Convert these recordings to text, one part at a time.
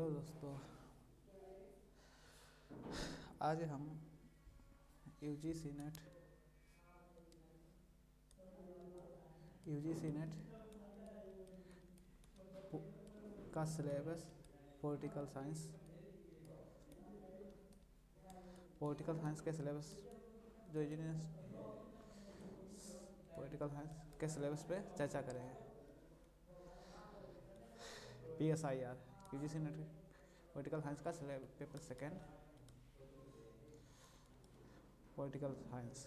Hello दोस्तों। आज हम यूजीसी नेट का सिलेबस पॉलिटिकल साइंस के सिलेबस जो पॉलिटिकल साइंस के सिलेबस पे चर्चा करेंगे। PSIR UGC net political science का पेपर सेकेंड पॉलिटिकल साइंस।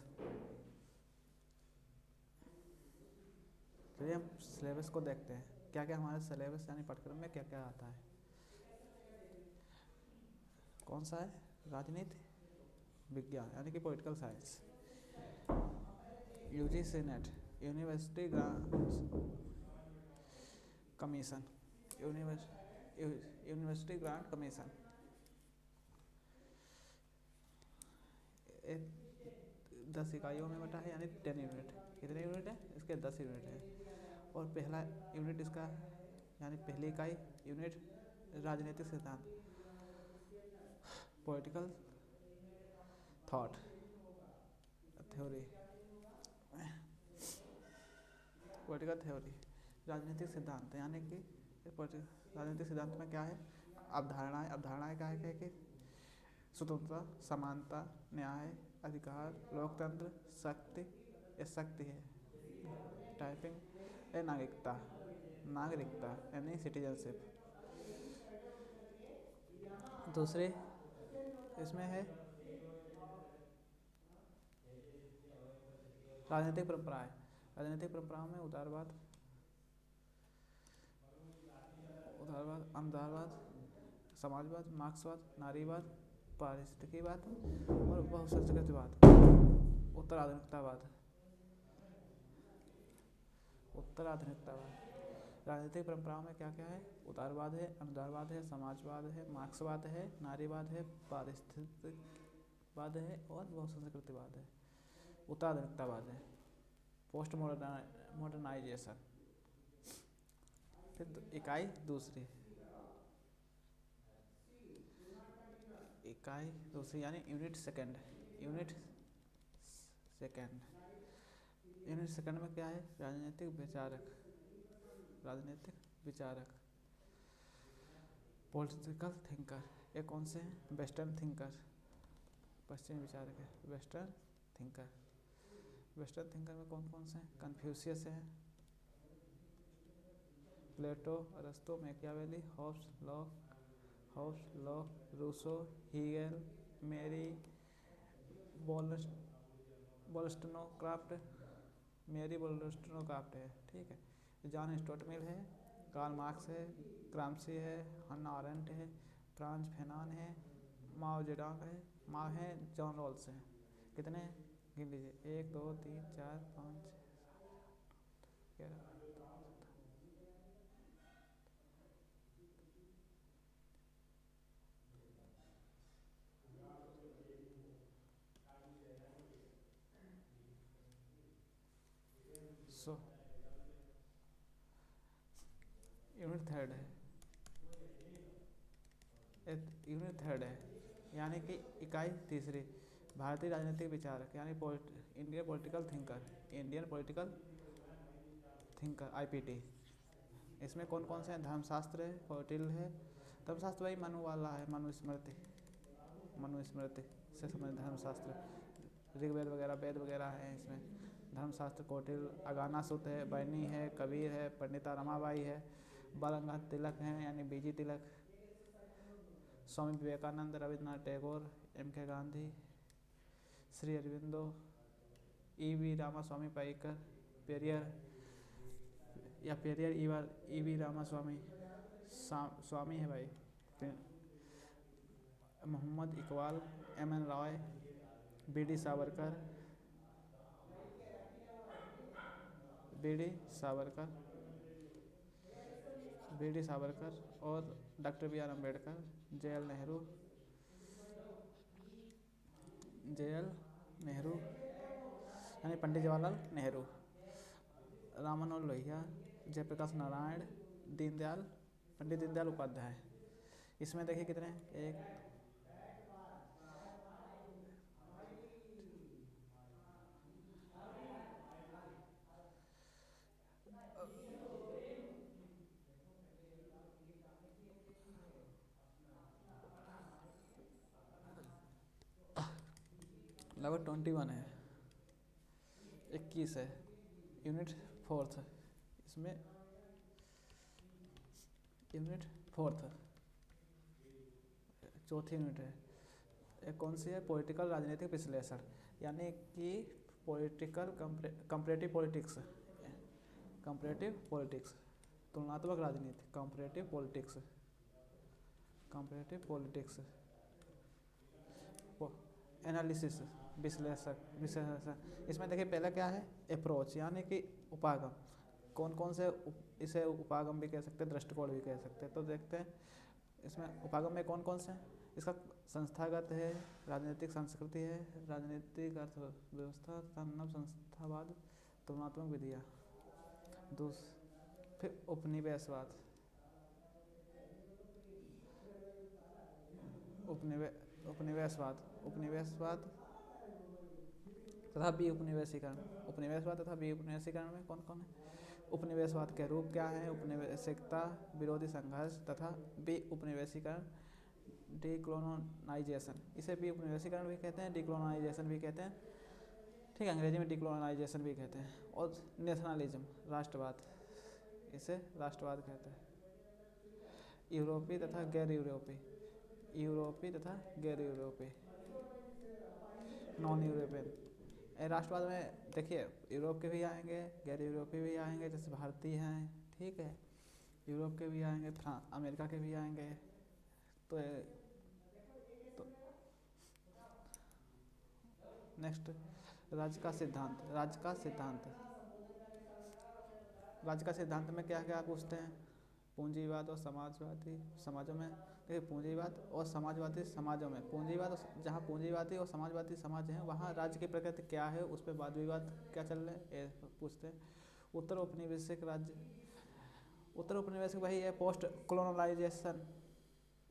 चलिए हम सिलेबस को देखते हैं, क्या क्या हमारे सिलेबस यानी पाठ्यक्रम में क्या क्या आता है। कौन सा है? राजनीति विज्ञान यानी कि political science. UGC net university grants commission, university grant commission 10 इकाइयों में बटा है, यानी 10 यूनिट। कितने यूनिट है इसके? 10 यूनिट है। और पहला यूनिट इसका यानी पहली इकाई यूनिट राजनीतिक सिद्धांत, political thought theory, political theory राजनीतिक सिद्धांत, यानी कि राजनीतिक सिद्धांत में क्या है? अवधारणाएं क्या है कि स्वतंत्रता, समानता, न्याय, अधिकार, लोकतंत्र, शक्ति है, टाइपिंग, नागरिकता यानी सिटीजनशिप। दूसरे इसमें है राजनीतिक परंपराओं में उदारवाद, अहमदाबाद, समाजवाद, मार्क्सवाद, नारीवाद, पारिस्थितिकीवाद और बहुसंस्कृतिवाद, उत्तराधुनिकतावाद। राजनीतिक परंपराओं में क्या क्या है? उदारवाद है, अहमदाबाद है, समाजवाद है, मार्क्सवाद है, नारीवाद है, पारिस्थितिकवाद है और बहुसंस्कृतिवाद है। उत्तराधुनिकतावाद है, पोस्ट मॉडर्नाइजेशन। फिर इकाई दूसरी यानी यूनिट सेकंड में क्या है? राजनीतिक विचारक, पॉलिटिकल थिंकर। ये कौन से हैं? वेस्टर्न थिंकर, पश्चिमी विचारक है वेस्टर्न थिंकर में कौन कौन से हैं? कन्फ्यूशियस है, प्लेटो, अरस्तो, Machiavelli, Hobbes, Locke, Rousseau, Hegel, Mary Wollstonecraft है, ठीक है। जॉन स्टुअर्ट मिल है, कार्ल मार्क्स है, ग्राम्शी है, हन्ना अरेंट है, फ्रांज फैनॉन है, माओ जेडोंग है, जॉन रॉल्स है। कितने गिन लीजिए? 1 2 3 4 5 6 7 11 यूनिट थर्ड है, यानी कि इकाई तीसरी भारतीय राजनीतिक विचारक यानी इंडियन पॉलिटिकल थिंकर IPT। इसमें कौन कौन से हैं? धर्मशास्त्र है, कौटिल्य है, धर्मशास्त्र वही मनु वाला है, मनुस्मृति से संबंधित धर्मशास्त्र, ऋग्वेद वगैरह वेद वगैरह है इसमें। धर्मशास्त्र कौटिल्य, अगाना सूत्र है, बैनी है, कबीर है, पंडिता रमाबाई है, बाल गंगाधर तिलक हैं यानी BG तिलक, Swami Vivekananda, Rabindranath Tagore, MK Gandhi, Shri Aurobindo, EV Ramaswamy पाइकर, Periyar EV Ramaswamy स्वामी है भाई, मोहम्मद इकबाल, MN रॉय, BD सावरकर और doctor BR Ambedkar, JL Nehru यानी पंडित जवाहरलाल नेहरू, राम मनोहर लोहिया, जयप्रकाश नारायण, पंडित दीनदयाल उपाध्याय। इसमें देखिए कितने हैं, एक लगभग 21 है, 21 है। यूनिट फोर्थ, इसमें यूनिट फोर्थ चौथी यूनिट है। एक कौन सी है, पॉलिटिकल राजनीतिक विश्लेषण, यानी कि political comparative politics, comparative politics तुलनात्मक राजनीति, comparative politics, comparative politics, analysis विश्लेषण। इसमें देखिए पहला क्या है, अप्रोच, यानी कि उपागम, कौन कौन से इसे उपागम भी कह सकते हैं, दृष्टिकोण भी कह सकते हैं। तो देखते हैं इसमें उपागम में कौन कौन से हैं। इसका संस्थागत है, राजनीतिक संस्कृति है, राजनीतिक अर्थव्यवस्था तथा नव संस्थावाद, तुलनात्मक विधियाँ। फिर उपनिवेशवाद, उपनिवेशवाद तथा उपनिवेशीकरण। उपनिवेशवाद तथा उपनिवेशीकरण में कौन कौन है। उपनिवेशवाद के रूप क्या है, उपनिवेशिकता, विरोधी संघर्ष तथा उपनिवेशीकरण, डिकोलोनाइजेशन। इसे भी उपनिवेशीकरण भी कहते हैं, डिकोलोनाइजेशन भी कहते हैं, ठीक है, अंग्रेजी में डिकोलोनाइजेशन भी कहते हैं। और नेशनलिज्म, राष्ट्रवाद, इसे राष्ट्रवाद कहते हैं। यूरोपीय तथा गैर यूरोपीय, यूरोपीय तथा गैर यूरोपीय, नॉन यूरोपियन। राष्ट्रवाद में देखिए यूरोप के भी आएंगे, गैर यूरोपीय भी आएंगे, जैसे भारतीय हैं, ठीक है, यूरोप के भी आएंगे, अमेरिका के भी आएंगे। तो नेक्स्ट, राज्य का सिद्धांत। राज्य का सिद्धांत में क्या क्या पूछते हैं, पूंजीवाद और समाजवादी समाजों में। देखिए पूंजीवाद और समाजवादी समाजों में, पूंजीवाद जहाँ पूंजीवादी और समाजवादी समाज हैं वहाँ राज्य की प्रकृति क्या है, उस पर वाद विवाद क्या चल रहे हैं, ये पूछते हैं। उत्तर औपनिवेशिक राज्य, उत्तर औपनिवेशिक वही है, पोस्ट कॉलोनाइजेशन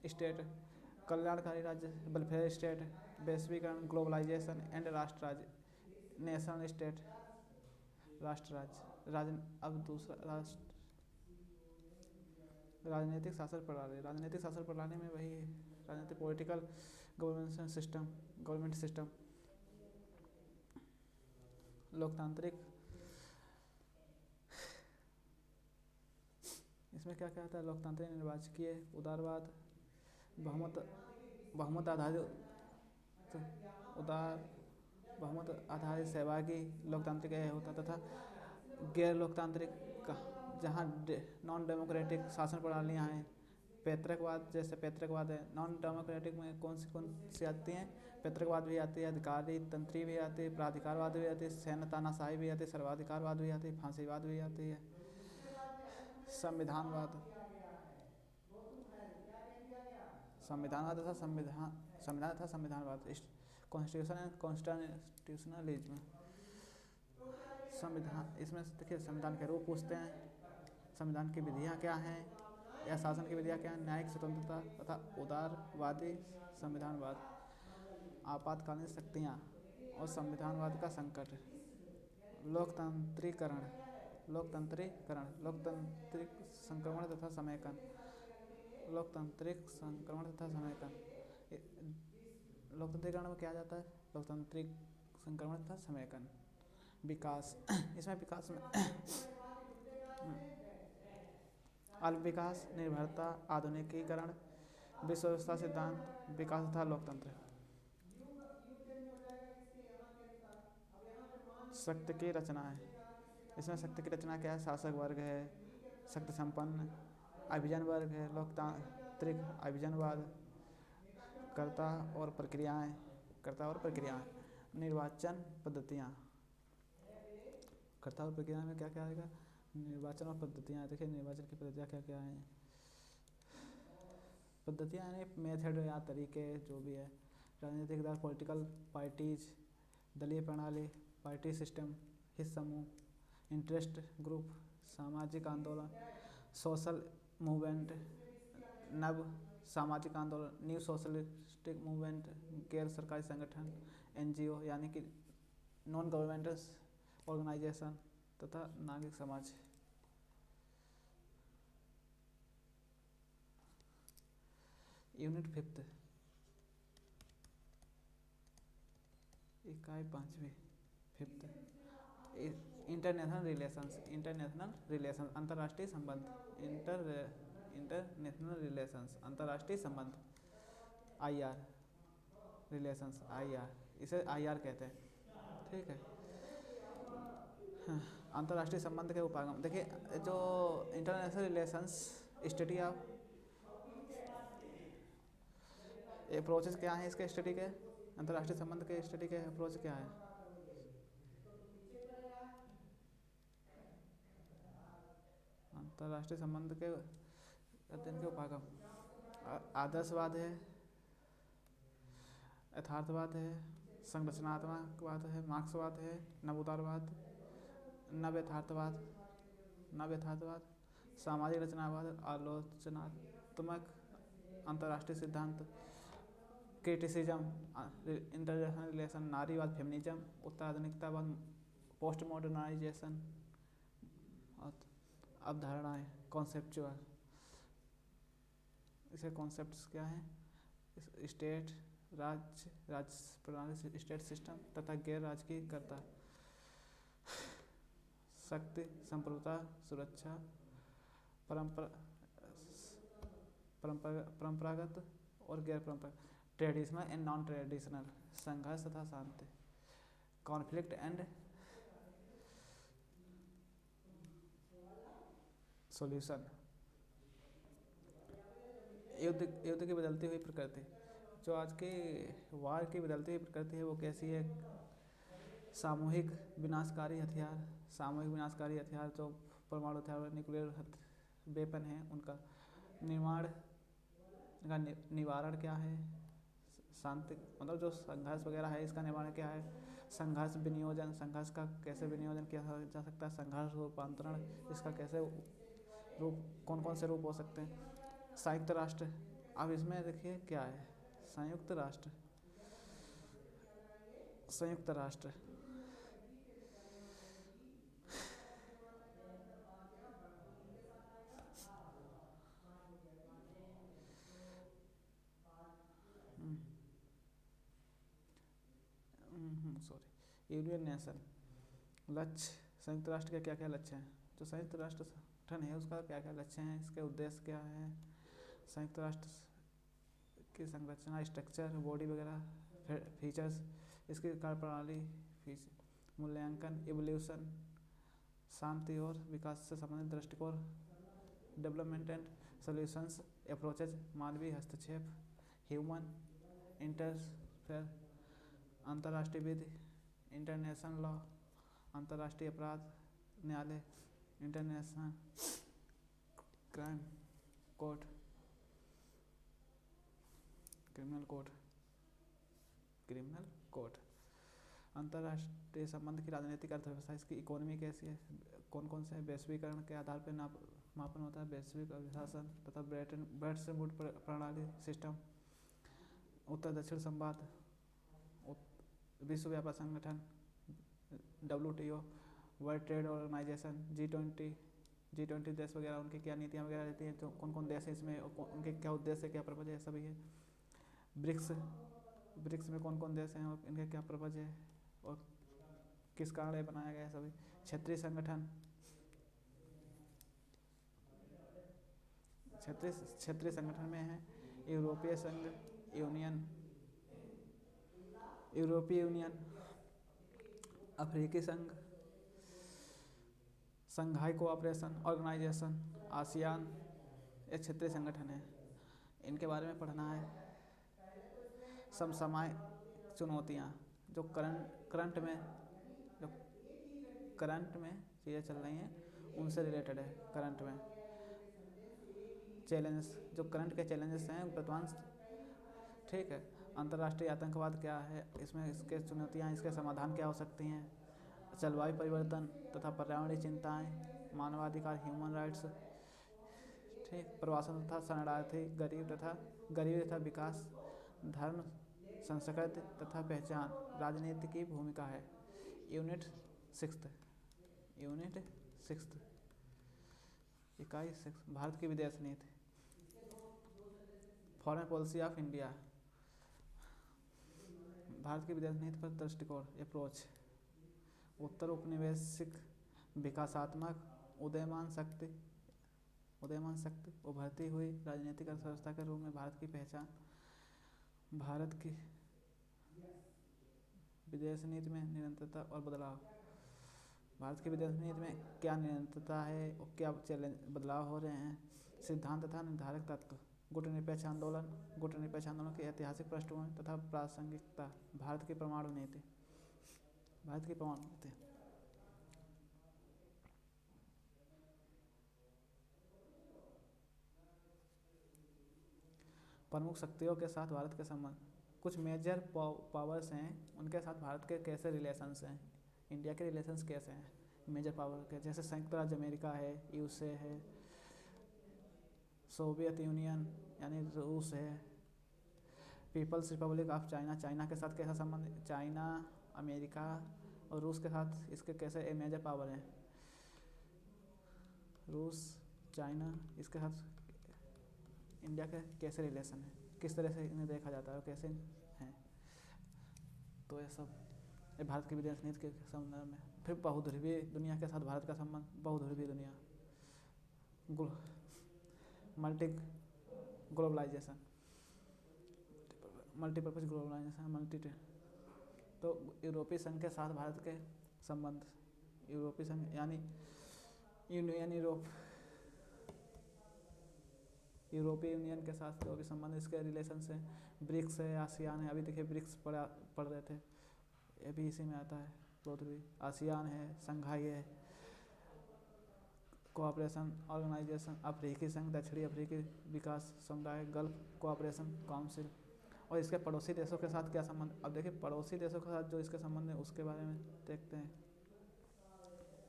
स्टेट, कल्याणकारी राज्य, वेलफेयर स्टेट, वैश्वीकरण, ग्लोबलाइजेशन एंड राष्ट्र राज्य, नेशनल स्टेट, राष्ट्र राज्य। अब दूसरा राजनीतिक शासन प्रणाली। राजनीतिक शासन प्रणाली में वही है, राजनीतिक पॉलिटिकल गवर्नमेंट सिस्टम, लोकतांत्रिक। इसमें क्या क्या आता है, लोकतांत्रिक, निर्वाचकीय, उदारवाद, बहुमत आधारित सहभागी लोकतांत्रिक होता, तथा गैर लोकतांत्रिक का जहाँ नॉन डेमोक्रेटिक शासन प्रणालियाँ हैं। पैतृकवाद, जैसे पैतृकवाद है, नॉन डेमोक्रेटिक में कौन सी आती हैं, पैतृकवाद भी आती है, अधिकारी तंत्री भी आती है, प्राधिकारवाद भी आती है, सैन्य तानाशाही भी आती है, सर्वाधिकारवाद भी आती है, फांसीवाद भी आती है, संविधानवाद तथा संविधानवाद, कॉन्स्टिट्यूशन एंड कॉन्स्टिट्यूशनलिज्म। संविधान, इसमें देखिए संविधान के रूप पूछते हैं, संविधान की विधियाँ क्या हैं, या शासन की विधियाँ क्या हैं, न्यायिक स्वतंत्रता तथा उदारवादी संविधानवाद, आपातकालीन शक्तियाँ और संविधानवाद का संकट, लोकतांत्रिक संक्रमण तथा समेकन, लोकतंत्रीकरण में क्या जाता है, लोकतांत्रिक संक्रमण तथा समेकन। विकास, इसमें विकास में अल्प विकास, निर्भरता, आधुनिकीकरण, विश्व व्यवस्था सिद्धांत, विकास तथा लोकतंत्र। शक्ति की रचना है, इसमें शक्ति की रचना क्या है, शासक वर्ग है, शक्ति संपन्न, अभिजन वर्ग है, लोकतांत्रिक अभिजनवाद, कर्ता और प्रक्रियाएं, निर्वाचन पद्धतियाँ, कर्ता और प्रक्रिया में क्या क्या आएगा, निर्वाचन और पद्धतियाँ। देखिए निर्वाचन की पद्धतियाँ क्या क्या हैं, पद्धतियाँ यानी मेथड या तरीके जो भी है। राजनीतिक दल, पॉलिटिकल पार्टीज, दलीय प्रणाली, पार्टी सिस्टम, हित समूह, इंटरेस्ट ग्रुप, सामाजिक आंदोलन, सोशल मूवमेंट, नव सामाजिक आंदोलन, न्यू सोशलिस्टिक मूवमेंट, गैर सरकारी संगठन, एनजीओ यानी कि नॉन गवर्नमेंटल ऑर्गेनाइजेशन तथा नागरिक समाज। यूनिट 5 इकाई 5वीं 5 इंटरनेशनल रिलेशंस अंतर्राष्ट्रीय संबंध, इंटरनेशनल रिलेशंस अंतर्राष्ट्रीय संबंध, आईआर रिलेशंस, आईआर इसे आईआर कहते हैं, ठीक है। हाँ, अंतर्राष्ट्रीय संबंध के उपागम देखिए, जो international relations study of approaches क्या है इसके स्टडी के, अंतर्राष्ट्रीय संबंध के स्टडी के अप्रोच क्या है। अंतर्राष्ट्रीय संबंध के अध्ययन के उपागम आदर्शवाद है, यथार्थवाद है, संरचनात्मकवाद है, मार्क्सवाद है, नवोदारवाद, नव यथार्थवाद, सामाजिक रचनावाद, आलोचनात्मक अंतर्राष्ट्रीय सिद्धांत, क्रिटिसिज्म, इंटरनेशनल रिलेशन, नारीवाद, फेमिनिज्म, उत्तराधुनिकतावाद, पोस्ट मॉडर्नाइजेशन, अवधारणाएं, कॉन्सेप्चुअल, इसे कॉन्सेप्ट्स क्या हैं, स्टेट, राज्य प्रणाली, स्टेट सिस्टम तथा गैर राजकीयकर्ता, शक्ति, संप्रभुता, सुरक्षा, परंपरागत और गैर परंपरागत, ट्रेडिशनल एंड नॉन ट्रेडिशनल, संघर्ष तथा शांति, कॉन्फ्लिक्ट एंड सॉल्यूशन, युद्ध की बदलती हुई प्रकृति, जो आज के वार की बदलती हुई प्रकृति है वो कैसी है, सामूहिक विनाशकारी हथियार जो परमाणु हथियार और न्यूक्लियर वेपन है उनका निर्माण का निवारण क्या है, शांति मतलब जो संघर्ष वगैरह है इसका निवारण क्या है, संघर्ष विनियोजन, संघर्ष का कैसे विनियोजन किया जा सकता है, संघर्ष रूपांतरण, इसका कैसे रूप, कौन कौन से रूप हो सकते हैं, संयुक्त राष्ट्र, अब इसमें देखिए क्या है, संयुक्त राष्ट्र यूनियन नेशन, लक्ष्य, संयुक्त राष्ट्र के क्या क्या लक्ष्य हैं, जो संयुक्त राष्ट्र संगठन है उसका क्या क्या लक्ष्य हैं, इसके उद्देश्य क्या है, संयुक्त राष्ट्र की संरचना, स्ट्रक्चर, बॉडी वगैरह, फीचर्स, इसकी कार्यप्रणाली, मूल्यांकन, इवोल्यूशन, शांति और विकास से संबंधित दृष्टिकोण, डेवलपमेंट एंड सॉल्यूशंस, अप्रोचेज, मानवीय हस्तक्षेप, ह्यूमन इंटरफेयर, अंतर्राष्ट्रीय विधि, इंटरनेशनल लॉ, अंतर्राष्ट्रीय अपराध न्यायालय, international crime court, criminal court, अंतर्राष्ट्रीय संबंध की राजनीतिक अर्थव्यवस्था, इसकी इकोनॉमी कैसी है, कौन कौन से वैश्वीकरण के आधार पर मापन होता है, वैश्विक अभिशासन तथा ब्रेटन वुड प्रणाली सिस्टम, उत्तर दक्षिण संवाद, विश्व व्यापार संगठन, WTO, world trade organisation, G20 देश वगैरह, उनकी क्या नीतियाँ वगैरह रहती हैं, तो कौन कौन देश हैं इसमें, उनके क्या उद्देश्य है, क्या पर्पज है, सभी है। ब्रिक्स में कौन कौन देश हैं और इनके क्या पर्पज है और किस कारण ये बनाया गया है सभी। क्षेत्रीय संगठन, क्षेत्रीय संगठन में है यूरोपीय संघ, यूरोपीय यूनियन, अफ्रीकी संघ, संघाई कोऑपरेशन ऑर्गेनाइजेशन, आसियान, ये क्षेत्रीय संगठन है। इनके बारे में पढ़ना है। समसामयिक चुनौतियाँ जो करंट में चीज़ें चल रही हैं उनसे रिलेटेड है। करंट में चैलेंजेस, जो करंट के चैलेंजेस हैं वर्तमान, ठीक है। अंतर्राष्ट्रीय आतंकवाद क्या है, इसमें इसके चुनौतियाँ, इसके समाधान क्या हो सकती हैं। जलवायु परिवर्तन तथा पर्यावरणीय चिंताएं, मानवाधिकार, ह्यूमन राइट्स, ठीक, प्रवासन तथा शरणार्थी, गरीबी तथा विकास, धर्म, संस्कृति तथा पहचान, राजनीति की भूमिका है। यूनिट 6 इकाई 6 भारत की विदेश नीति। Foreign policy of India, Bharat की विदेश नीति पर दृष्टिकोण, अप्रोच। उत्तर औपनिवेशिक, विकासात्मक, उदयमान शक्ति, उभरती हुई राजनीतिक अर्थव्यवस्था के रूप में भारत की पहचान। भारत की विदेश नीति में निरंतरता और बदलाव। भारत की विदेश नीति में क्या निरंतरता है और क्या चैलेंज बदलाव हो रहे हैं। सिद्धांत तथा निर्धारक तत्व। गुटनिरपेक्ष आंदोलन की ऐतिहासिक पृष्ठभूमि तथा प्रासंगिकता। भारत की परमाणु नीति। प्रमुख शक्तियों के साथ भारत के संबंध। कुछ मेजर पावर्स हैं, उनके साथ भारत के कैसे रिलेशंस हैं, इंडिया के रिलेशंस कैसे हैं मेजर पावर के, जैसे संयुक्त राज्य अमेरिका है, यूएसए है, सोवियत यूनियन यानी रूस है, people's republic of China, China के साथ कैसा संबंध, चाइना, अमेरिका और रूस के साथ इसके कैसे मेजर पावर हैं, रूस, चाइना, इसके साथ इंडिया के कैसे रिलेशन है, किस तरह से इन्हें देखा जाता है और कैसे हैं। तो ये सब ये भारत की विदेश नीति के संदर्भ में। फिर बहुध्रुवीय दुनिया के साथ भारत का संबंध। बहुध्रुवीय दुनिया, मल्टी ग्लोबलाइजेशन, मल्टीपर्पज ग्लोबलाइजेशन, तो यूरोपीय संघ के साथ भारत के संबंध। यूरोपीय संघ यानी यूनियन यूरोपीय यूनियन के साथ जो भी संबंध, इसके रिलेशन से। ब्रिक्स है, आसियान है, अभी देखिए ब्रिक्स पढ़ रहे थे, ये भी इसी में आता है। बहुत भी आसियान है, संघाई है, कोऑपरेशन ऑर्गेनाइजेशन, अफ्रीकी संघ, दक्षिणी अफ्रीकी विकास समुदाय, गल्फ कोऑपरेशन काउंसिल। और इसके पड़ोसी देशों के साथ क्या संबंध। अब देखिए पड़ोसी देशों के साथ जो इसके संबंध है उसके बारे में देखते हैं।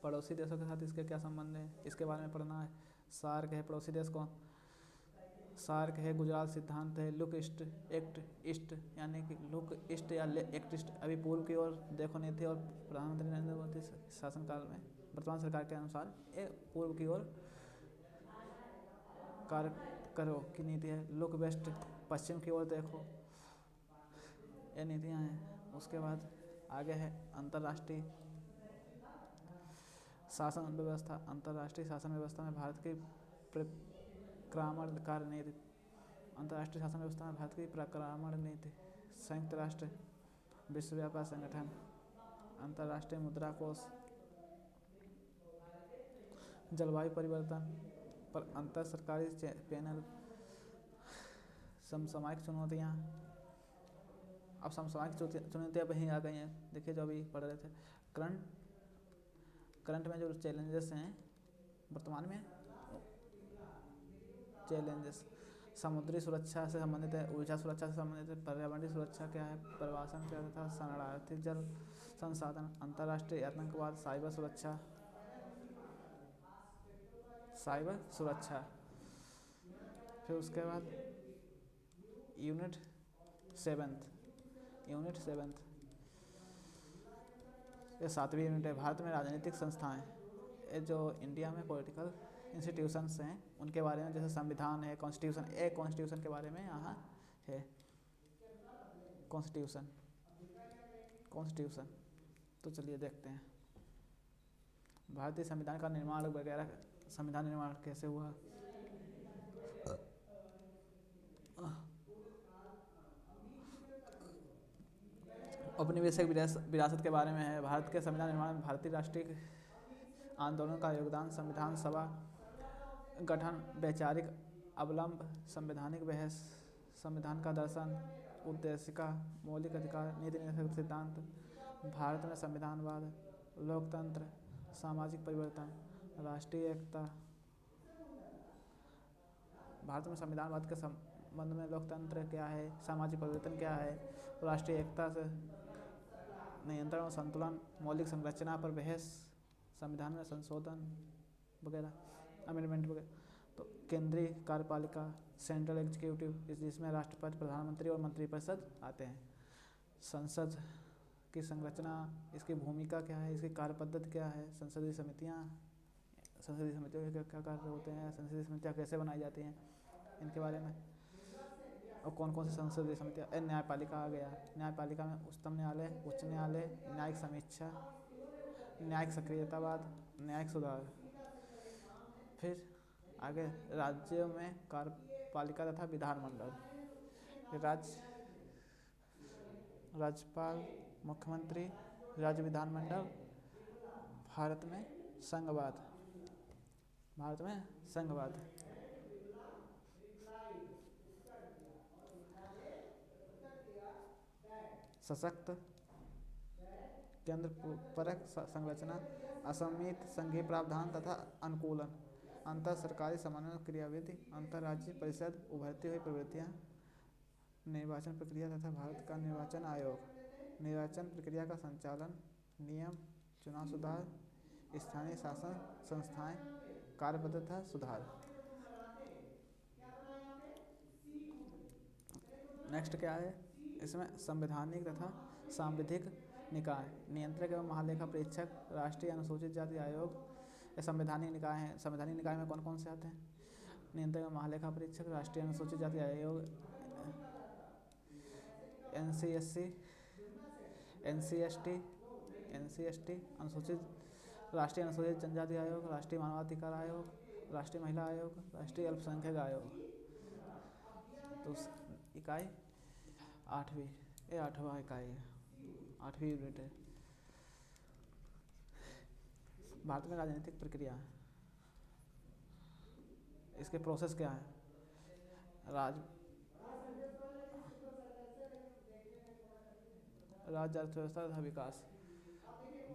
पड़ोसी देशों के साथ इसके क्या संबंध है, इसके बारे में पढ़ना है। सार्क है, पड़ोसी देश कौन, सार्क है, गुजरात सिद्धांत है, लुक ईस्ट यानी कि लुक ईस्ट या एक्ट ईस्ट। अभी पूर्व की ओर देखो नीति और प्रधानमंत्री नरेंद्र मोदी शासनकाल में वर्तमान सरकार के अनुसार ये पूर्व की ओर कार्य करो की नीति है। लुक वेस्ट, पश्चिम की ओर देखो, ये नीतियाँ हैं। उसके बाद आगे है अंतर्राष्ट्रीय शासन व्यवस्था। अंतर्राष्ट्रीय शासन व्यवस्था में भारत की प्रक्रामण कार्य नीति। अंतर्राष्ट्रीय शासन व्यवस्था में भारत की प्रक्रामण नीति। संयुक्त राष्ट्र, विश्व व्यापार संगठन, अंतर्राष्ट्रीय मुद्रा कोष, जलवायु परिवर्तन पर अंतर सरकारी पैनल, समसामयिक चुनौतियाँ। अब समसामयिक चुनौतियाँ वहीं आ गई हैं, देखिए जो अभी पढ़ रहे थे। करंट में जो चैलेंजेस हैं वर्तमान में, चैलेंजेस समुद्री सुरक्षा से संबंधित है, ऊर्जा सुरक्षा से संबंधित है, पर्यावरणीय सुरक्षा क्या है, प्रवासन क्या था, शरणार्थी, जल संसाधन, अंतर्राष्ट्रीय आतंकवाद, साइबर सुरक्षा। फिर उसके बाद यूनिट 7 ये 7वीं यूनिट है। भारत में राजनीतिक संस्थाएं, ये जो इंडिया में पॉलिटिकल इंस्टीट्यूशंस हैं उनके बारे में, जैसे संविधान है, कॉन्स्टिट्यूशन के बारे में यहाँ है। कॉन्स्टिट्यूशन तो चलिए देखते हैं भारतीय संविधान का निर्माण वगैरह। संविधान निर्माण कैसे हुआ, औपनिवेशिक विरासत के बारे में है। भारत के संविधान निर्माण में भारतीय राष्ट्रीय आंदोलन का योगदान, संविधान सभा गठन, वैचारिक अवलंब, संवैधानिक बहस, संविधान का दर्शन, उद्देशिका, मौलिक अधिकार, नीति निर्देशक सिद्धांत, भारत में संविधानवाद, लोकतंत्र, सामाजिक परिवर्तन, राष्ट्रीय एकता। भारत में संविधानवाद के संबंध में लोकतंत्र क्या है, सामाजिक परिवर्तन क्या है, राष्ट्रीय एकता से नियंत्रण और संतुलन, मौलिक संरचना पर बहस, संविधान में संशोधन वगैरह, अमेंडमेंट वगैरह। तो केंद्रीय कार्यपालिका, सेंट्रल एग्जीक्यूटिव, जिसमें राष्ट्रपति, प्रधानमंत्री और मंत्रिपरिषद आते हैं। संसद की संरचना, इसकी भूमिका क्या है, इसकी कार्य पद्धति क्या है, संसदीय समितियों के क्या कार्य होते हैं, संसदीय समितियाँ कैसे बनाई जाती हैं, इनके बारे में। और कौन कौन सी संसदीय समितियाँ। न्यायपालिका आ गया। न्यायपालिका में उच्चतम न्यायालय, उच्च न्यायालय, न्यायिक समीक्षा, न्यायिक सक्रियतावाद, न्यायिक सुधार। फिर आगे राज्यों में कार्यपालिका तथा विधानमंडल। राज्यपाल, मुख्यमंत्री, राज्य विधानमंडल। भारत में संघवाद। सशक्त केंद्र परक संरचना, असममित संघीय प्रावधान तथा अनुकूलन, अंतर सरकारी समन्वय क्रियाविधि, अंतर्राज्यीय परिषद, उभरती हुई प्रवृत्तियाँ, निर्वाचन प्रक्रिया तथा भारत का निर्वाचन आयोग, निर्वाचन प्रक्रिया का संचालन, नियम, चुनाव सुधार, स्थानीय शासन संस्थाएं, कार्यपद्धति तथा सुधार। नेक्स्ट क्या है इसमें, संवैधानिक तथा सांविधिक निकाय, नियंत्रक एवं महालेखा परीक्षक, राष्ट्रीय अनुसूचित जाति आयोग। ये संवैधानिक निकाय हैं। संवैधानिक निकाय में कौन कौन से आते हैं, नियंत्रक एवं महालेखा परीक्षक, राष्ट्रीय अनुसूचित जाति आयोग, NCST, राष्ट्रीय अनुसूचित जनजाति आयोग, राष्ट्रीय मानवाधिकार आयोग, राष्ट्रीय महिला आयोग, राष्ट्रीय अल्पसंख्यक आयोग। तो इकाई 8वां इकाई है, 8वीं यूनिट है। भारत में राजनीतिक प्रक्रिया, इसके प्रोसेस क्या है। राज्य अर्थव्यवस्था तथा विकास,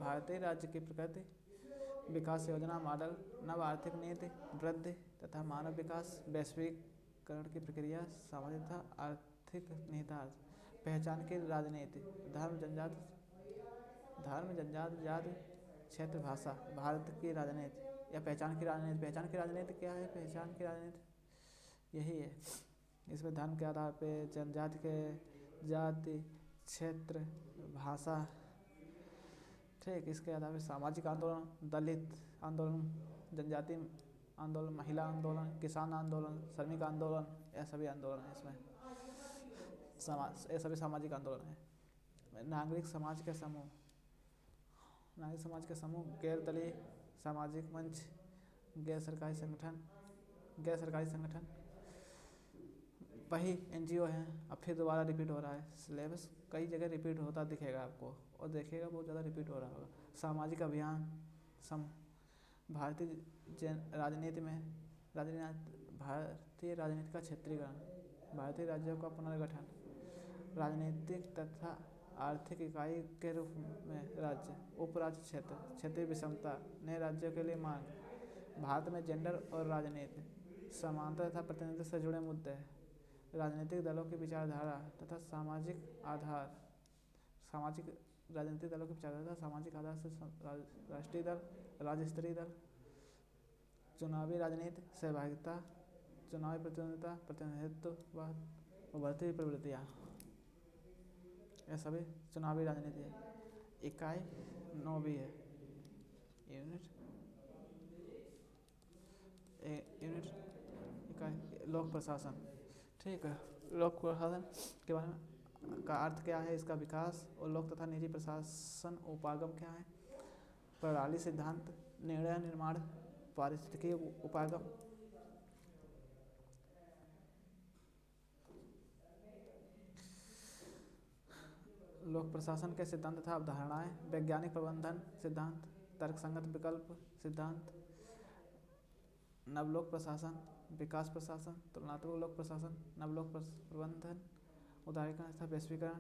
भारतीय राज्य की प्रकृति, विकास योजना मॉडल, नव आर्थिक नीति, वृद्धि तथा मानव विकास, वैश्वीकरण की प्रक्रिया, सामाजिक तथा आर्थिक निहितार्थ, पहचान की राजनीति, धर्म, जनजाति, जाति, क्षेत्र, भाषा, भारत की राजनीति या पहचान की राजनीति। पहचान की राजनीति क्या है, पहचान की राजनीति यही है। इसमें धर्म के आधार पे, जनजाति के, जाति, क्षेत्र, भाषा, ठीक, इसके आधार पर सामाजिक आंदोलन, दलित आंदोलन, जनजाति आंदोलन, महिला आंदोलन, किसान आंदोलन, श्रमिक आंदोलन, यह सभी आंदोलन है इसमें। ये सभी सामाजिक आंदोलन है। नागरिक समाज के समूह, गैर दलीय सामाजिक मंच, गैर सरकारी संगठन, वही NGO हैं। अब फिर दोबारा रिपीट हो रहा है सिलेबस, कई जगह रिपीट होता दिखेगा आपको, और देखिएगा बहुत ज़्यादा रिपीट हो रहा होगा। सामाजिक अभियान, भारतीय राजनीति में भारतीय राजनीति का क्षेत्रीकरण, भारतीय राज्यों का पुनर्गठन, राजनीतिक तथा आर्थिक इकाई के रूप में राज्य, उपराज्य क्षेत्र, क्षेत्रीय विषमता, नए राज्यों के लिए मांग, भारत में जेंडर और राजनीति, समानता तथा प्रतिनिधित्व से जुड़े मुद्दे, राजनीतिक दलों की विचारधारा तथा सामाजिक आधार, राजनीतिक दलों की विचारधारा सामाजिक आधार से राष्ट्रीय दल, राज्य स्तरीय दल, चुनावी राजनीति, सहभागिता, चुनावी प्रतिनिधित्व व उभरती प्रवृत्तियाँ, यह सभी चुनावी राजनीति है। इकाई 9वीं है। यूनिट इकाई लोक प्रशासन, ठीक है। लोक प्रशासन के बारे में का अर्थ क्या है, इसका विकास, और लोक तथा निजी प्रशासन उपागम क्या है, प्रणाली, सिद्धांत, निर्णय निर्माण, पारिस्थितिकी उपागम। लोक प्रशासन के सिद्धांत तथा अवधारणाएं, वैज्ञानिक प्रबंधन सिद्धांत, तर्कसंगत विकल्प सिद्धांत, नवलोक प्रशासन, विकास प्रशासन, तुलनात्मक लोक प्रशासन, नवलोक प्रबंधन, उदारीकरण तथा वैश्वीकरण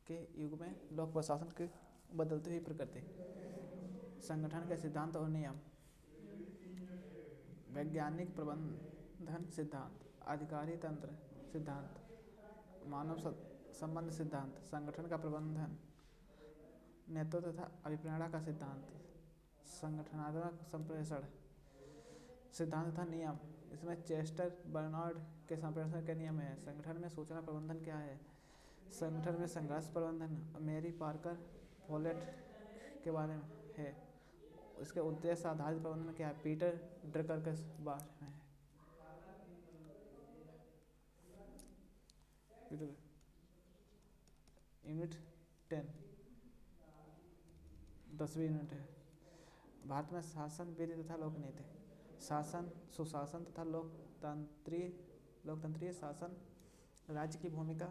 के युग में लोक प्रशासन की बदलती हुई प्रकृति, संगठन के सिद्धांत और नियम, वैज्ञानिक प्रबंधन सिद्धांत, अधिकारी तंत्र सिद्धांत, मानव संबंध सिद्धांत, संगठन का प्रबंधन, नेतृत्व तथा अभिप्रेरणा का सिद्धांत, संगठनात्मक संप्रेषण, सिद्धांत तथा नियम, इसमें चेस्टर बर्नार्ड के संप्रेषण के नियम है। संगठन में सूचना प्रबंधन क्या है? संगठन में संघर्ष प्रबंधन मेरी पार्कर फोलेट के बारे में है। इसके उद्देश्य आधारित प्रबंधन क्या है? पीटर ड्रकर के बारे में है। यूनिट 10 10वीं यूनिट है। भारत में शासन विधि तथा लोकनीति, शासन सुशासन तथा लोकतंत्रीय शासन, राज्य की भूमिका,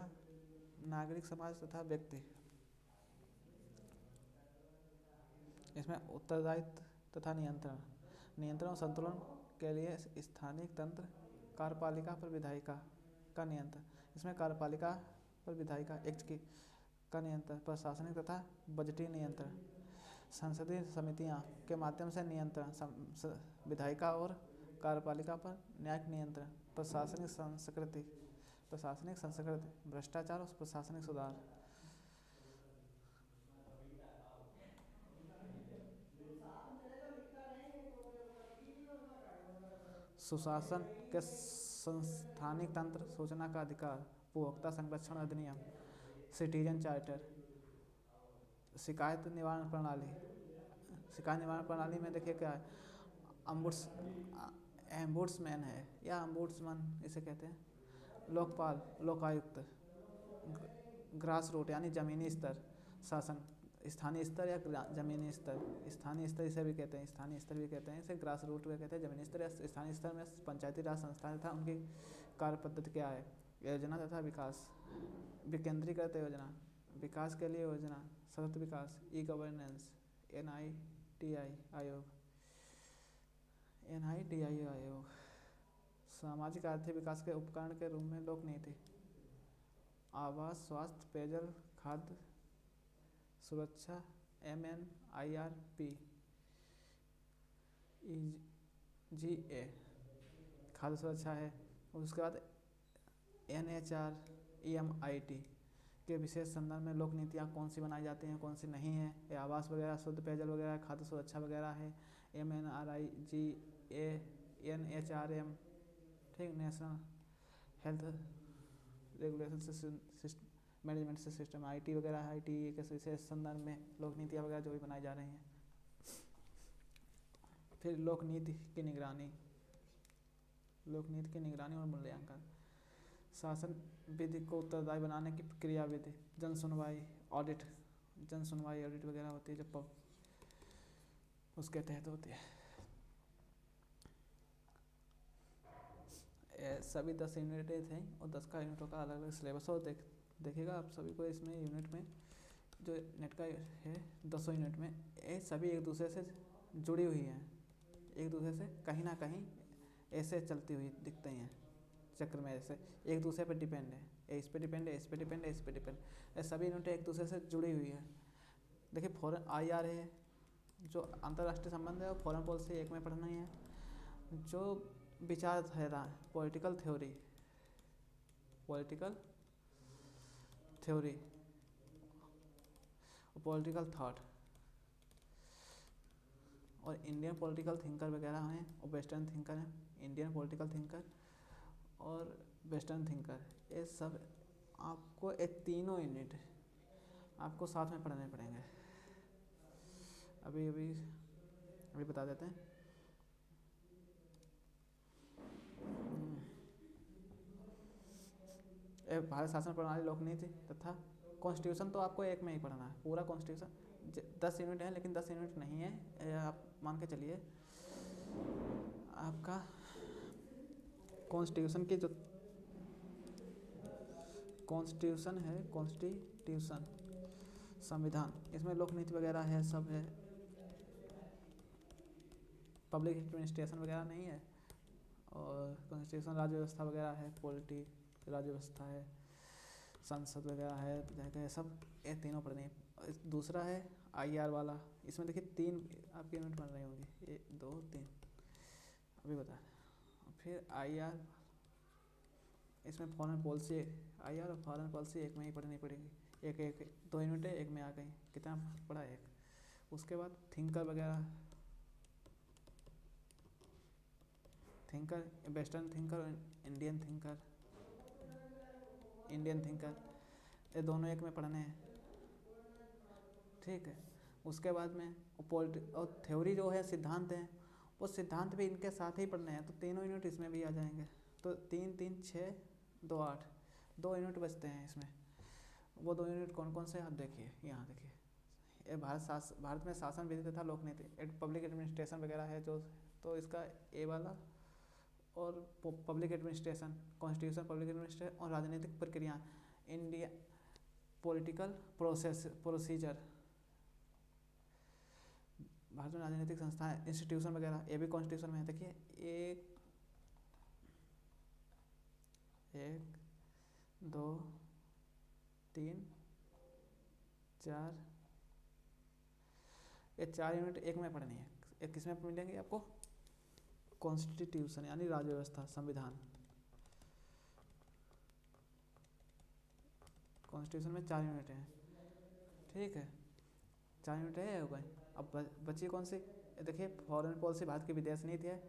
नागरिक समाज तथा व्यक्ति। इसमें उत्तरदायित्व तथा नियंत्रण, नियंत्रण और संतुलन के लिए स्थानीय तंत्र, कार्यपालिका पर विधायिका का नियंत्रण। इसमें कार्यपालिका पर विधायिका एक्ट का नियंत्रण, प्रशासनिक तथा बजटीय नियंत्रण, संसदीय समितियां के माध्यम से नियंत्रण, विधायिका और कार्यपालिका पर न्यायिक नियंत्रण, प्रशासनिक संस्कृति, भ्रष्टाचार और प्रशासनिक सुधार। सुशासन के संस्थानिक तंत्र, सूचना का अधिकार, उपभोक्ता संरक्षण अधिनियम, सिटीजन चार्टर, शिकायत निवारण प्रणाली में देखिए क्या है, एम्बुड्समैन है या अम्बुड्समन इसे कहते हैं, लोकपाल, लोकायुक्त, ग्रास रूट यानी जमीनी स्तर शासन, स्थानीय स्तर या जमीनी स्तर, स्थानीय स्तर इसे भी कहते हैं, स्थानीय स्तर भी कहते हैं, इसे ग्रास रूट भी कहते हैं। जमीनी स्तर या स्थानीय स्तर में पंचायती राज संस्थाएं तथा उनकी कार्य पद्धति क्या है? योजना तथा विकास, विकेंद्रीकृत योजना, विकास के लिए योजना, सतत विकास, ई गवर्नेंस, NITI आयोग, सामाजिक आर्थिक विकास के उपकरण के रूप में लोकनीति, आवास, स्वास्थ्य, पेयजल, खाद्य सुरक्षा, MNIRP, EGA खाद्य सुरक्षा है। उसके बाद NHR EMIT के विशेष संदर्भ में लोक नीतियाँ कौन सी बनाई जाती हैं, कौन सी नहीं है? ये आवास वगैरह, शुद्ध पेयजल वगैरह, खाद्य सुरक्षा वगैरह है। MNRIGA NHRM, ठीक, national health regulation management system, IT वगैरह, ITE के विशेष संदर्भ में लोक नीतियाँ वगैरह जो भी बनाई जा रही हैं। फिर लोक नीति की निगरानी और मूल्यांकन, शासन विधि को उत्तरदायी बनाने की क्रिया विधि, जन सुनवाई ऑडिट वगैरह होती है जब उसके तहत होती है। सभी 10 यूनिटें थे और 10 का यूनिटों का अलग अलग सिलेबस और देखिएगा आप सभी को इसमें यूनिट में जो नेट का है 10 यूनिट में ये सभी एक दूसरे से जुड़ी हुई हैं, एक दूसरे से कहीं ना कहीं ऐसे चलती हुई दिखते हैं चक्र में, ऐसे एक दूसरे पर डिपेंड है, इस पे डिपेंड है, इस पे डिपेंड है, इस पे डिपेंड, ये सभी यूनिटें एक दूसरे से जुड़ी हुई है। देखिए फॉरेन IR है जो अंतर्राष्ट्रीय संबंध है और फॉरेन पॉलिसी एक में पढ़ना ही है। जो विचारधारा पॉलिटिकल थ्योरी पॉलिटिकल थॉट और इंडियन पॉलिटिकल थिंकर वगैरह हैं और वेस्टर्न थिंकर हैं, इंडियन पॉलिटिकल थिंकर और वेस्टर्न थिंकर, ये सब आपको ये तीनों यूनिट आपको साथ में पढ़ने पड़ेंगे। अभी बता देते हैं। भारत शासन प्रणाली, लोक नीति तथा कॉन्स्टिट्यूशन तो आपको एक में ही पढ़ना है, पूरा कॉन्स्टिट्यूशन 10 यूनिट है, लेकिन 10 यूनिट नहीं है, आप मान के चलिए आपका कॉन्स्टिट्यूशन की जो कॉन्स्टिट्यूशन है, कॉन्स्टिट्यूशन संविधान, इसमें लोक नीति वगैरह है, सब है, पब्लिक एडमिनिस्ट्रेशन वगैरह नहीं है, और कॉन्स्टिट्यूशन राज्य व्यवस्था वगैरह है, पॉलिटी राज्य व्यवस्था है, संसद वगैरह है, सब ये तीनों पढ़नी है। दूसरा है IR वाला, इसमें देखिए 3 आपके यूनिट बन रही होंगी, 1 2 3 अभी बता। फिर IR, इसमें फॉरेन पॉलिसी, IR और फॉरेन पॉलिसी एक में ही पढ़नी पड़ेगी, एक 2 यूनिट एक में आ गई, कितना पढ़ा एक। उसके बाद थिंकर वगैरह, थिंकर, वेस्टर्न थिंकर और इंडियन थिंकर, ये दोनों एक में पढ़ने हैं, ठीक है। उसके बाद में और थ्योरी जो है, सिद्धांत हैं, वो सिद्धांत भी इनके साथ ही पढ़ने हैं, तो तीनों यूनिट इसमें भी आ जाएंगे। तो 3 3 6 2 8, 2 यूनिट बचते हैं इसमें। वो 2 यूनिट कौन कौन से, आप देखिए, यहाँ देखिए, ये भारत में शासन विधि तथा लोक नीति, पब्लिक एडमिनिस्ट्रेशन वगैरह है जो, तो इसका ए वाला, और public administration, constitution, public administration और राजनीतिक प्रक्रिया, इंडिया पॉलिटिकल प्रोसीजर, भारत में राजनीतिक संस्थाएं, इंस्टीट्यूशन वगैरह, ये भी कॉन्स्टिट्यूशन में है। देखिए, एक 2 3 4, ये 4 यूनिट एक में पढ़नी है। एक किस में मिलेंगे आपको, कॉन्स्टिट्यूशन यानी राज्य व्यवस्था, संविधान। कॉन्स्टिट्यूशन में 4 यूनिट हैं, ठीक है, 4 यूनिट है, हो गए। अब बची कौन सी, देखिए, फॉरेन पॉलिसी, भारत की विदेश नीति है,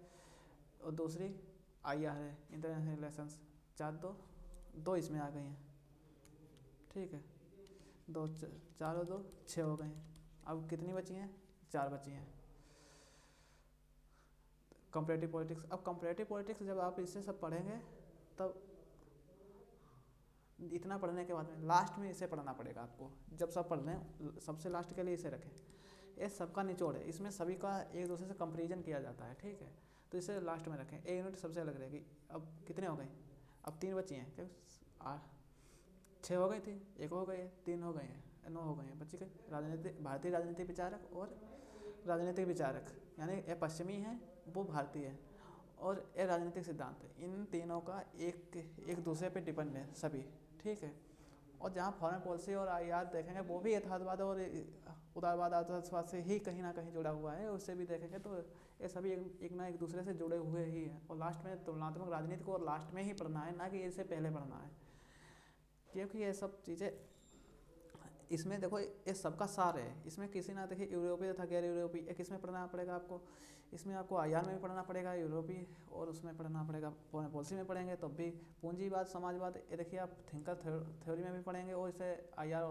और दूसरी IR है, इंटरनेशनल रिलेशंस। 2 इसमें आ गई हैं, ठीक है, 4 और 2 6 हो गए हैं। अब कितनी बची हैं, 4 बची हैं। कंपैरेटिव पॉलिटिक्स, अब कंपैरेटिव पॉलिटिक्स जब आप इसे सब पढ़ेंगे, तब इतना पढ़ने के बाद में लास्ट में इसे पढ़ना पड़ेगा आपको। जब सब पढ़ लें, सबसे लास्ट के लिए इसे रखें, ये सबका निचोड़ है, इसमें सभी का एक दूसरे से कंपेरिजन किया जाता है, ठीक है, तो इसे लास्ट में रखें। ए यूनिट सबसे अलग रहेगी। अब कितने हो गए, अब 3 बची हैं, क्योंकि 6 हो गई थी, 1 हो गई है, 3 हो गए हैं, 9 हो गए हैं, बची गई राजनीतिक, भारतीय राजनीतिक विचारक और राजनीतिक विचारक, यानी ये पश्चिमी है, वो भारतीय है, और ये राजनीतिक सिद्धांत है। इन तीनों का एक दूसरे पे डिपेंड है सभी, ठीक है। और जहाँ फॉरेन पॉलिसी और IR देखेंगे, वो भी यथार्थवाद और उदारवाद, आदर्शवाद से ही कहीं ना कहीं जुड़ा हुआ है, उससे भी देखेंगे तो ये सभी एक ना एक दूसरे से जुड़े हुए ही हैं। और लास्ट में तुलनात्मक राजनीति को लास्ट में ही पढ़ना है, ना कि इससे पहले पढ़ना है, क्योंकि ये सब चीज़ें इसमें देखो, ये सबका सार है। इसमें किसी ना, देखिए, यूरोपीय तथा गैर यूरोपीय, एक इसमें पढ़ना पड़ेगा आपको, इसमें आपको IR में भी पढ़ना पड़ेगा यूरोपीय, और उसमें पढ़ना पड़ेगा फॉरेन पॉलिसी में पढ़ेंगे, तब भी पूंजीवाद, समाजवाद, ये देखिए आप थिंकर थ्योरी में भी पढ़ेंगे, और इसे IR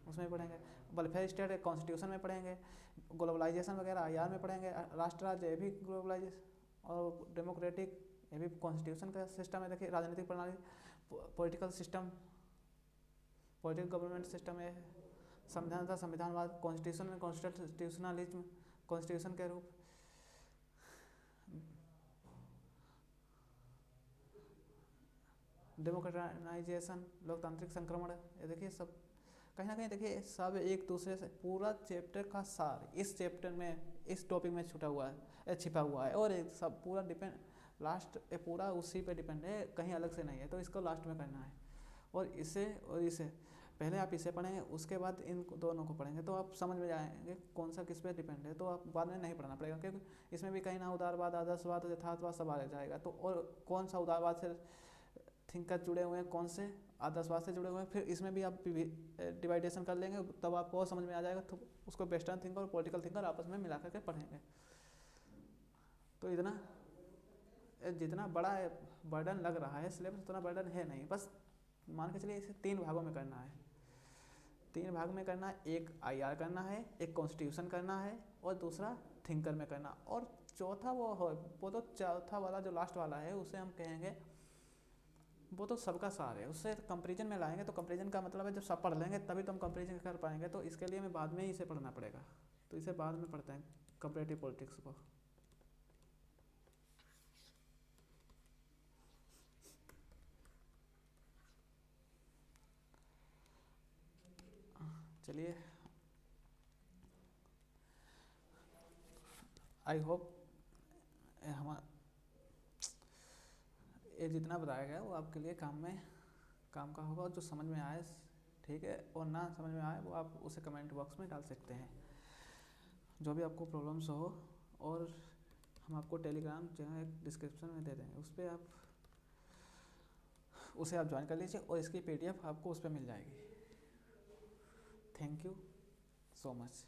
उसमें पढ़ेंगे, वेलफेयर स्टेट कॉन्स्टिट्यूशन में पढ़ेंगे, ग्लोबलाइजेशन वगैरह IR में पढ़ेंगे, राष्ट्र राज्य ये भी ग्लोबलाइजेशन, और डेमोक्रेटिक ये भी कॉन्स्टिट्यूशन का सिस्टम है। देखिए, राजनीतिक प्रणाली, political system, political government system है, संविधान था, संविधानवाद, कॉन्स्टिट्यूशन में कॉन्स्टिट्यूशनलिज्म, कॉन्स्टिट्यूशन के रूप, डेमोक्रेटाइजेशन, लोकतांत्रिक संक्रमण, ये देखिए सब कहीं ना कहीं, देखिए सब एक दूसरे से, पूरा चैप्टर का सार इस चैप्टर में, इस टॉपिक में छुटा हुआ है, छिपा हुआ है, और सब पूरा डिपेंड, लास्ट पूरा उसी पे डिपेंड है, कहीं अलग से नहीं है, तो इसको लास्ट में करना है। और इसे पहले आप इसे पढ़ेंगे, उसके बाद इन दोनों को पढ़ेंगे, तो आप समझ में जाएंगे कौन सा किस पे डिपेंड है, तो आप बाद में नहीं पढ़ना पड़ेगा, क्योंकि इसमें भी कहीं ना उदारवाद, आदर्शवाद, यथार्थवाद सब आ जाएगा। तो और कौन सा उदारवाद से थिंकर जुड़े हुए हैं, कौन से आदर्शवाद से जुड़े हुए हैं, फिर इसमें भी आप डिवाइडेशन कर लेंगे, तब आपको और समझ में आ जाएगा। तो उसको वेस्टर्न थिंकर और पॉलिटिकल थिंकर आपस में मिला करके पढ़ेंगे। तो इतना जितना बड़ा बर्डन लग रहा है सिलेबस, उतना बर्डन है नहीं, बस मान के चलिए इसे 3 भागों में करना है। 3 भाग में करना है, एक IR करना है, एक कॉन्स्टिट्यूशन करना है, और दूसरा थिंकर में करना, और चौथा वो तो चौथा वाला जो लास्ट वाला है, उसे हम कहेंगे, वो तो सबका सार है, उससे कंपेरिजन में लाएंगे। तो कंपेरिजन का मतलब है, जब सब पढ़ लेंगे तभी तो हम कंपेरिजन कर पाएंगे, तो इसके लिए हमें बाद में ही इसे पढ़ना पड़ेगा, तो इसे बाद में पढ़ते हैं, कंपैरेटिव पॉलिटिक्स को। चलिए, आई होप ये जितना बताया गया वो आपके लिए काम का होगा, और जो समझ में आए ठीक है, और ना समझ में आए वो आप उसे कमेंट बॉक्स में डाल सकते हैं, जो भी आपको प्रॉब्लम्स हो। और हम आपको टेलीग्राम चैनल डिस्क्रिप्शन में दे देंगे, उस पर उसे आप ज्वाइन कर लीजिए, और इसकी PDF आपको उस पर मिल जाएगी। Thank you so much.